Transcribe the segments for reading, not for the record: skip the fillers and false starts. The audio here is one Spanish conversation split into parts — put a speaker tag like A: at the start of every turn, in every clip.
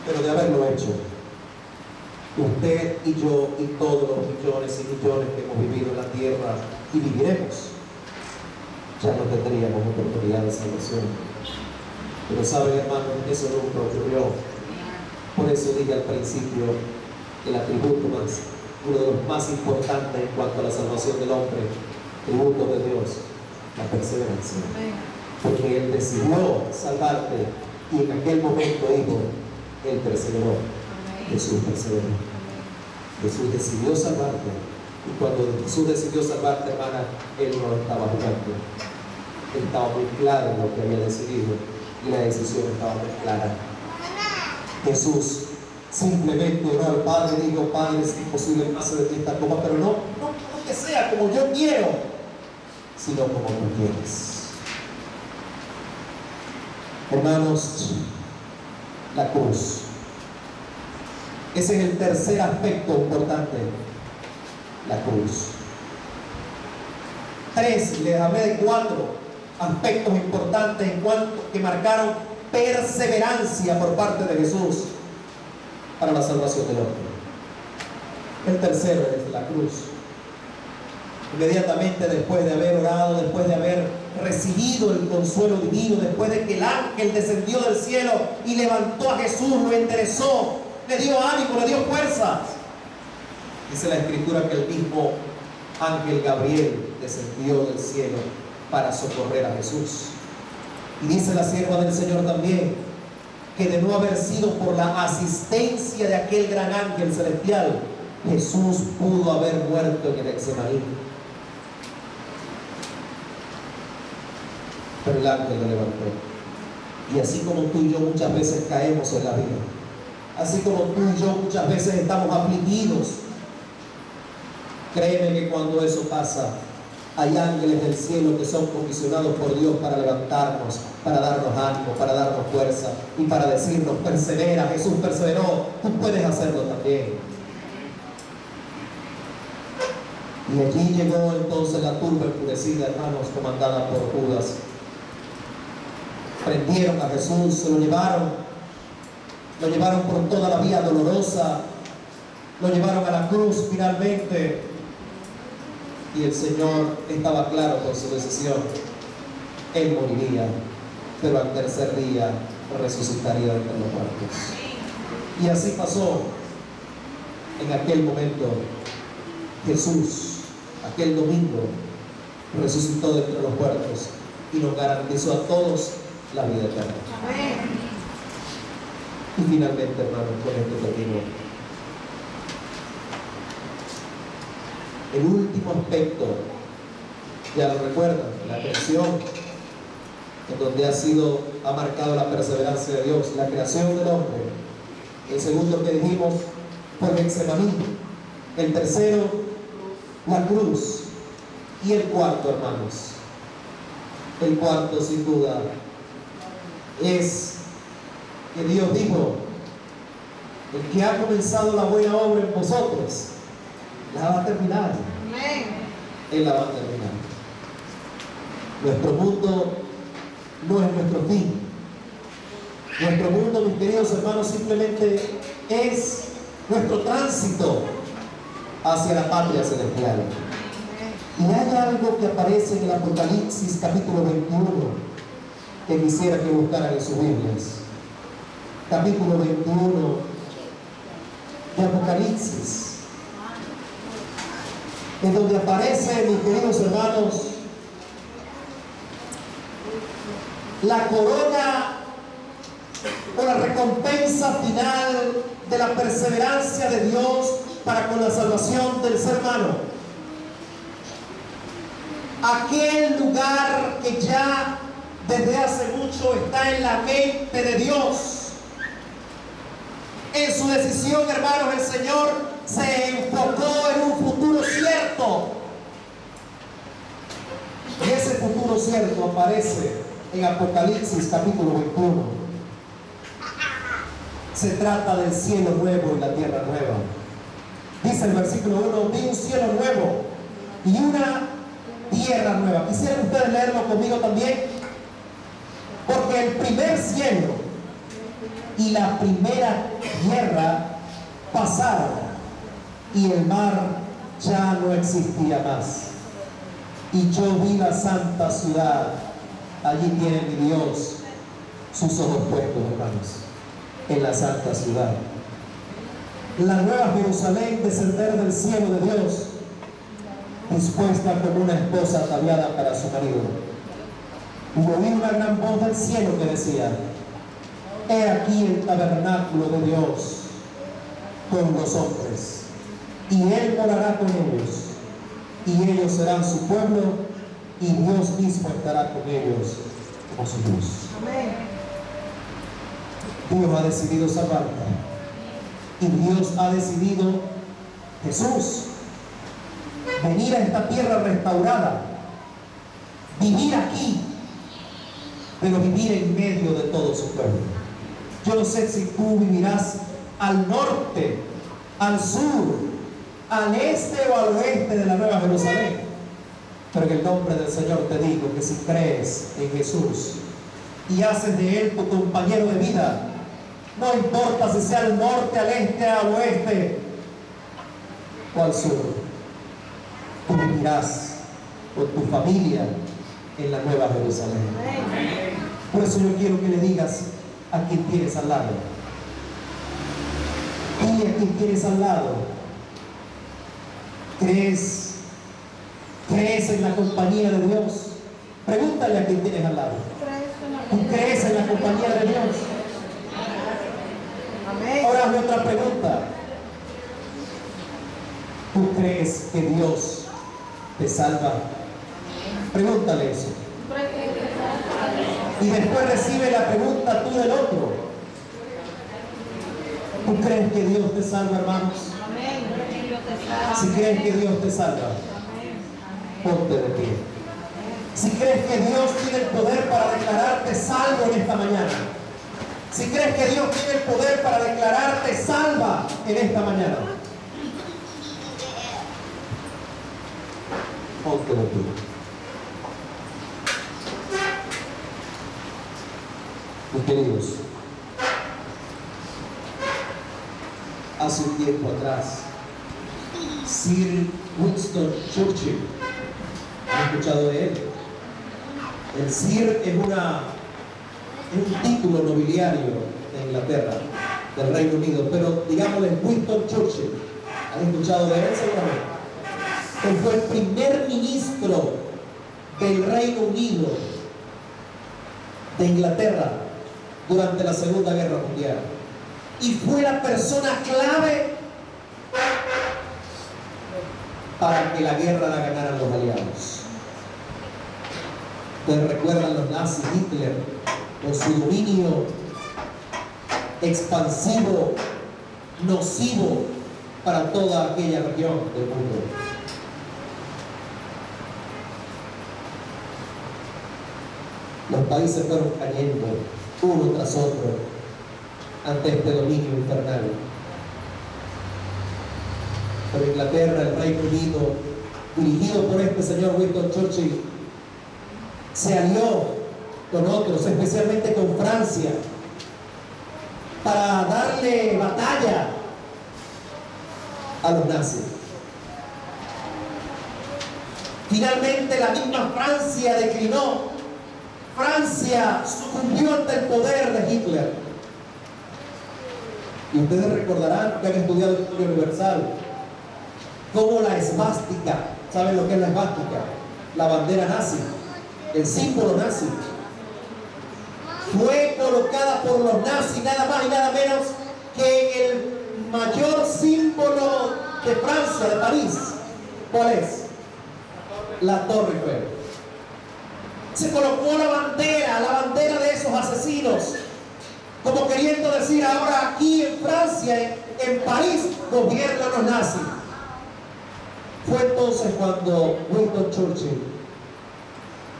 A: pero de haberlo hecho, usted y yo y todos los millones y millones que hemos vivido en la tierra y viviremos, ya no tendríamos oportunidad de salvación. Pero saben, hermanos, eso nunca ocurrió. Por eso dije al principio, el atributo uno de los más importantes en cuanto a la salvación del hombre, tributo de Dios, la perseverancia. Porque Él decidió salvarte y en aquel momento dijo, Él perseveró. Jesús perseveró. Jesús decidió salvarte. Y cuando Jesús decidió salvarte, hermana, Él no estaba jugando. Él estaba muy claro en lo que había decidido y la decisión estaba muy clara. Jesús simplemente oró al Padre y dijo, Padre, es imposible que pase de ti esta copa, pero no que sea como yo quiero, sino como tú quieres. Hermanos, la cruz. Ese es el tercer aspecto importante, la cruz. Les hablé de 4 aspectos importantes en cuanto que marcaron perseverancia por parte de Jesús para la salvación del hombre. El tercero es la cruz. Inmediatamente después de haber orado, después de haber recibido el consuelo divino, después de que el ángel descendió del cielo y levantó a Jesús, lo enderezó, le dio ánimo, le dio fuerzas. Dice la Escritura que el mismo ángel Gabriel descendió del cielo para socorrer a Jesús. Y dice la sierva del Señor también que de no haber sido por la asistencia de aquel gran ángel celestial, Jesús pudo haber muerto en el Getsemaní. Pero el ángel lo levantó. Y así como tú y yo muchas veces caemos en la vida, así como tú y yo muchas veces estamos afligidos, créeme que cuando eso pasa, hay ángeles del cielo que son comisionados por Dios para levantarnos, para darnos ánimo, para darnos fuerza y para decirnos, persevera, Jesús perseveró, tú puedes hacerlo también. Y allí llegó entonces la turba enfurecida, hermanos, comandada por Judas. Prendieron a Jesús, se lo llevaron por toda la vía dolorosa, lo llevaron a la cruz finalmente. Y el Señor estaba claro con su decisión. Él moriría, pero al tercer día resucitaría de entre los muertos. Y así pasó. En aquel momento, Jesús, aquel domingo, resucitó de entre los muertos y nos garantizó a todos la vida eterna. Y finalmente, hermanos, con esto termino. El último aspecto, ya lo recuerdan, la creación, en donde ha marcado la perseverancia de Dios, la creación del hombre. El segundo que dijimos, por Getsemaní. El tercero, la cruz. Y el cuarto, hermanos, el cuarto sin duda es que Dios dijo, el que ha comenzado la buena obra en vosotros, la va a terminar. Amén. Él la va a terminar. Nuestro mundo no es nuestro fin. Nuestro mundo, mis queridos hermanos, simplemente es nuestro tránsito hacia la patria celestial. Y hay algo que aparece en el Apocalipsis capítulo 21 que quisiera que buscaran en sus Biblias. Capítulo 21 de Apocalipsis, en donde aparece, mis queridos hermanos, la corona o la recompensa final de la perseverancia de Dios para con la salvación del ser humano. Aquel lugar que ya desde hace mucho está en la mente de Dios. En su decisión, hermanos, el Señor se enfocó en un futuro cierto. Y ese futuro cierto aparece en Apocalipsis capítulo 21. Se trata del cielo nuevo y la tierra nueva. Dice el versículo 1, vi un cielo nuevo y una tierra nueva. Quisieran ustedes leerlo conmigo también, porque el primer cielo y la primera guerra pasaron, y el mar ya no existía más. Y yo vi la santa ciudad, allí tiene mi Dios sus ojos puestos, hermanos, en la santa ciudad. La nueva Jerusalén descender del cielo de Dios, dispuesta como una esposa ataviada para su marido. Y oí una gran voz del cielo que decía: he aquí el tabernáculo de Dios con los hombres, y Él morará con ellos, y ellos serán su pueblo, y Dios mismo estará con ellos como su Dios. Amén. Dios ha decidido salvarte, y Dios ha decidido, Jesús, venir a esta tierra restaurada, vivir aquí, pero vivir en medio de todo su pueblo. Yo no sé si tú vivirás al norte, al sur, al este o al oeste de la Nueva Jerusalén, pero en el nombre del Señor te digo que si crees en Jesús y haces de Él tu compañero de vida, no importa si sea al norte, al este, al oeste o al sur, tú vivirás con tu familia en la Nueva Jerusalén. Por eso yo quiero que le digas a quien tienes al lado, y a quien tienes al lado, ¿crees en la compañía de Dios? Pregúntale a quien tienes al lado, ¿tú crees en la compañía de Dios? Ahora hazme otra pregunta. ¿Tú crees que Dios te salva? Pregúntale eso. Y después recibe la pregunta tú del otro. ¿Tú crees que Dios te salva, hermanos? Si crees que Dios te salva, ponte de pie. Si crees que Dios tiene el poder para declararte salvo en esta mañana, si crees que Dios tiene el poder para declararte salva en esta mañana, ponte de pie. Mis queridos, hace un tiempo atrás, Sir Winston Churchill, ¿han escuchado de él? El Sir es un título nobiliario de Inglaterra, del Reino Unido, pero digámosle Winston Churchill. ¿Han escuchado de él seguramente? Él fue el primer ministro del Reino Unido, de Inglaterra, durante la Segunda Guerra Mundial, y fue la persona clave para que la guerra la ganaran los aliados. Ustedes recuerdan los nazis, Hitler, con su dominio expansivo, nocivo para toda aquella región del mundo. Los países fueron cayendo uno tras otro ante este dominio infernal. Pero Inglaterra, el Reino Unido, dirigido por este señor Winston Churchill, se alió con otros, especialmente con Francia, para darle batalla a los nazis. Finalmente la misma Francia declinó. Francia sucumbió ante el poder de Hitler. Y ustedes recordarán que han estudiado Historia Universal cómo la esvástica, ¿saben lo que es la esvástica? La bandera nazi, el símbolo nazi, fue colocada por los nazis nada más y nada menos que el mayor símbolo de Francia, de París. ¿Cuál es? La Torre Eiffel. Se colocó la bandera de esos asesinos, como queriendo decir: ahora aquí en Francia, en París, gobiernan los nazis. Fue entonces cuando Winston Churchill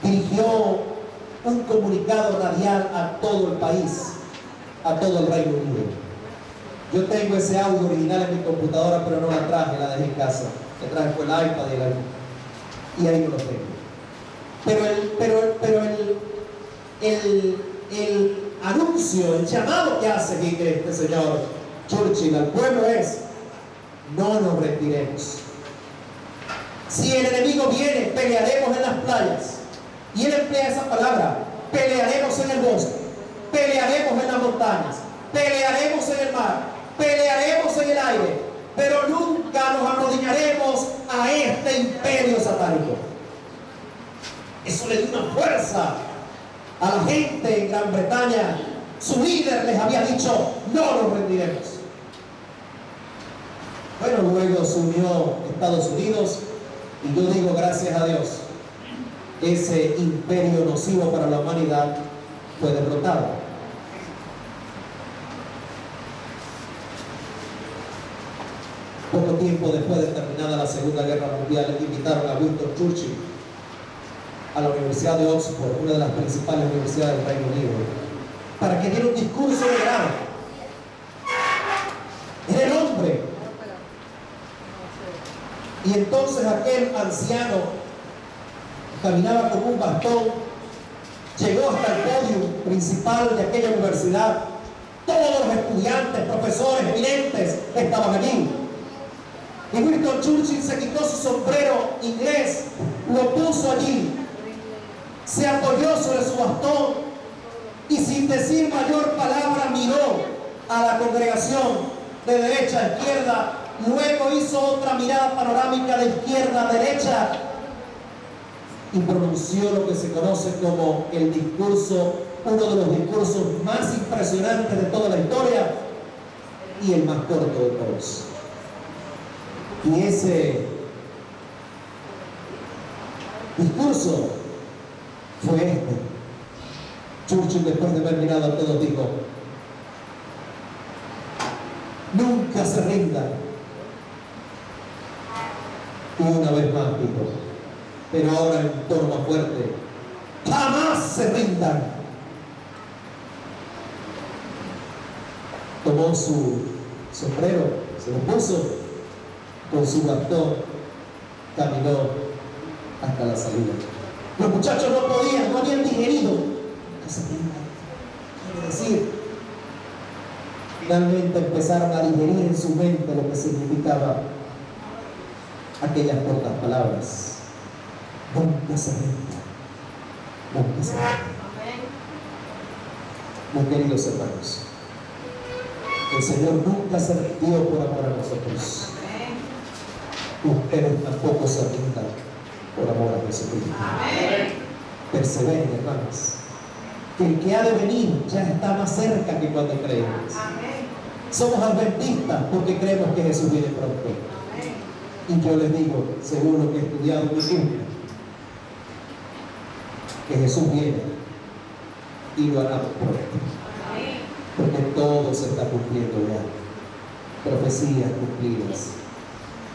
A: dirigió un comunicado radial a todo el país, a todo el Reino Unido. Yo tengo ese audio original en mi computadora, pero no la traje, la dejé en casa. La traje fue el iPad y ahí no lo tengo. Pero el anuncio, el llamado que hace aquí este señor Churchill al pueblo es: no nos rendiremos. Si el enemigo viene, pelearemos en las playas. Y él emplea esa palabra: pelearemos en el bosque, pelearemos en las montañas, pelearemos en el mar, pelearemos en el aire, pero nunca nos arrodillaremos a este imperio satánico. Eso le dio una fuerza a la gente en Gran Bretaña. Su líder les había dicho: no nos rendiremos. Bueno, luego se unió Estados Unidos, y yo digo gracias a Dios, ese imperio nocivo para la humanidad fue derrotado. Poco tiempo después de terminada la Segunda Guerra Mundial, invitaron a Winston Churchill a la Universidad de Oxford, una de las principales universidades del Reino Unido, para que diera un discurso de grado. Era el hombre. Y entonces aquel anciano caminaba con un bastón, llegó hasta el podio principal de aquella universidad. Todos los estudiantes, profesores, eminentes estaban allí. Y Winston Churchill se quitó su sombrero inglés, lo puso allí, se apoyó sobre su bastón y, sin decir mayor palabra, miró a la congregación de derecha a izquierda. Luego hizo otra mirada panorámica de izquierda a derecha y pronunció lo que se conoce como el discurso, uno de los discursos más impresionantes de toda la historia y el más corto de todos. Y ese discurso fue este. Churchill, después de haber mirado a todos, dijo: nunca se rindan. Y una vez más dijo, pero ahora en tono más fuerte: jamás se rindan. Tomó su sombrero, se lo puso, con su bastón caminó hasta la salida. Los muchachos no podían, no habían digerido que se rindan. Quiere decir, finalmente empezaron a digerir en su mente lo que significaba aquellas cortas palabras: nunca se rindan, nunca se rindan. Muy queridos hermanos, el Señor nunca se rindió por amor a nosotros. Ustedes tampoco se rindan por amor a Jesucristo. Perseveren, hermanos, que el que ha de venir ya está más cerca que cuando creemos. Somos adventistas porque creemos que Jesús viene pronto. Y yo les digo, según lo que he estudiado en mi Biblia, que Jesús viene y lo hará pronto. Porque todo se está cumpliendo ya. Profecías cumplidas.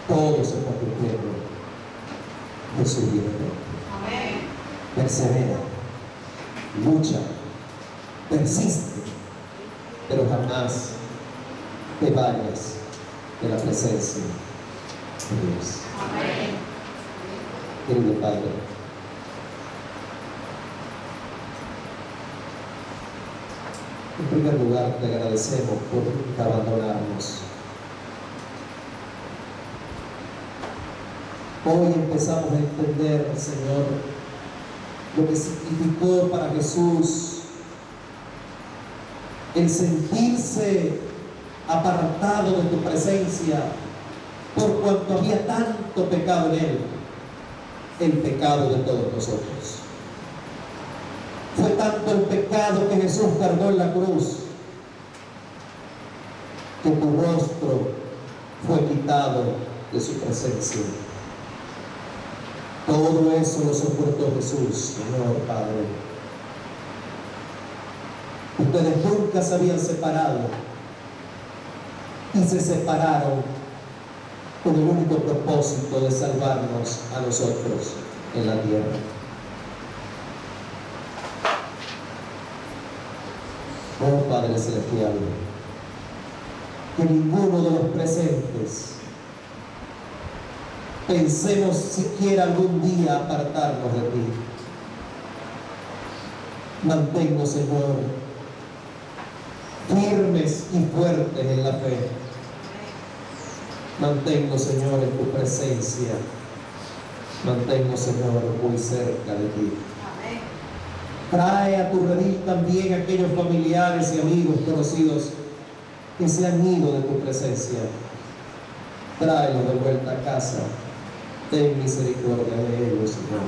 A: Todo se está cumpliendo. Jesús viene pronto. Persevera, lucha, persiste, pero jamás te vayas de la presencia de Dios. Querido Padre, en primer lugar te agradecemos por nunca abandonarnos. Hoy empezamos a entender, Señor, lo que significó para Jesús el sentirse apartado de tu presencia por cuanto había tanto pecado en él, el pecado de todos nosotros. Fue tanto el pecado que Jesús cargó en la cruz que tu rostro fue quitado de su presencia. Todo eso lo soportó Jesús, Señor Padre. Ustedes nunca se habían separado y se separaron con el único propósito de salvarnos a nosotros en la tierra. Oh Padre Celestial, que ninguno de los presentes pensemos siquiera algún día apartarnos de ti. Manténnos, Señor, firmes y fuertes en la fe. Manténnos, Señor, en tu presencia. Manténnos, Señor, muy cerca de ti. Trae a tu redil también a aquellos familiares y amigos conocidos que se han ido de tu presencia. Tráelos de vuelta a casa. Ten misericordia de ellos, Señor.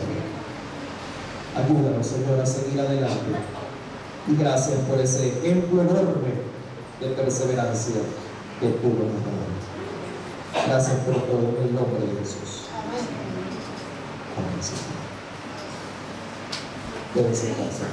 A: Ayúdanos, Señor, a seguir adelante. Y gracias por ese ejemplo enorme de perseverancia que tú nos has dado. Gracias por todo en el nombre de Jesús. Amén, Señor. Deben sentarse.